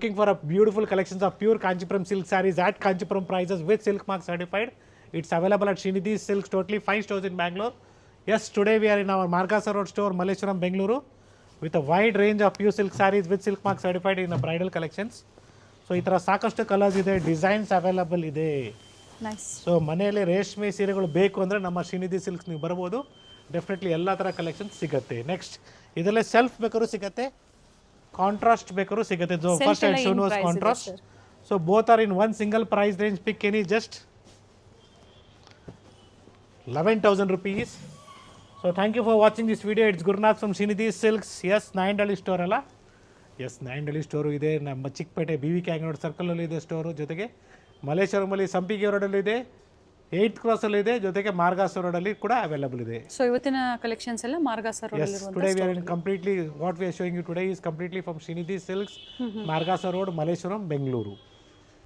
Looking for a beautiful collections of pure Kanchipuram silk sarees at Kanchipuram prices with silk mark certified. It's available at Srinidhi Silks, totally 5 stores in Bangalore. Yes, today we are in our Margasa Road store, Malleshwaram, Bengaluru, with a wide range of pure silk sarees with silk mark certified in the bridal collections. So ಈ ಥರ ಸಾಕಷ್ಟು colours ಇದೆ, designs available ಇದೆ. Nice. So ಮನೆಯಲ್ಲಿ ರೇಷ್ಮೆ ಸೀರೆಗಳು ಬೇಕು ಅಂದರೆ ನಮ್ಮ ಶ್ರೀನಿಧಿ ಸಿಲ್ಕ್ಸ್ ನೀವು ಬರ್ಬೋದು. ಡೆಫಿನೆಟ್ಲಿ ಎಲ್ಲ ಥರ ಕಲೆಕ್ಷನ್ಸ್ ಸಿಗುತ್ತೆ. ನೆಕ್ಸ್ಟ್ ಇದರಲ್ಲೇ ಸೆಲ್ಫ್ ಬೇಕಾದ್ರೂ ಸಿಗುತ್ತೆ, ಕಾಂಟ್ರಾಸ್ಟ್ ಬೇಕಾದ್ರೂ ಸಿಗುತ್ತೆ. So first I shown was contrast. So both are in one single price range. Pick any just 11,000 rupees. So thank you for watching this video. It's Gurnath from Srinidhi Silks. Yes, Nayandahalli store ಅಲ್ಲ? S, Nayandahalli store ಇದೆ. ನಮ್ಮ Chickpet BV ಕ್ಯಾಂಗ್ರೋಡ್ ಸರ್ಕಲಲ್ಲಿ ಇದೆ store. ಜೊತೆಗೆ ಮಲ್ಲೇಶ್ವರಮಲ್ಲಿ ಸಂಪಿಗೆ ರೋಡಲ್ಲಿ ಇದೆ, 8th ಕ್ರಾಸಲ್ಲಿ ಇದೆ, ಜೊತೆಗೆ ಮಾರ್ಗಾಸ ರೋಡಲ್ಲಿ ಕೂಡ ಅವೈಲಬಲ್ ಇದೆ. ಸೊ ಇವತ್ತಿನ ಕಲೆಕ್ಷನ್ಸ್ ಎಲ್ಲ ಮಾರ್ಗಾಸ ರೋಡ್ ಅಲ್ಲಿ Yes, today we are in completely, what we are showing you today is completely from Srinidhi Silks, Margasa Road, Malleshwaram, Bengaluru.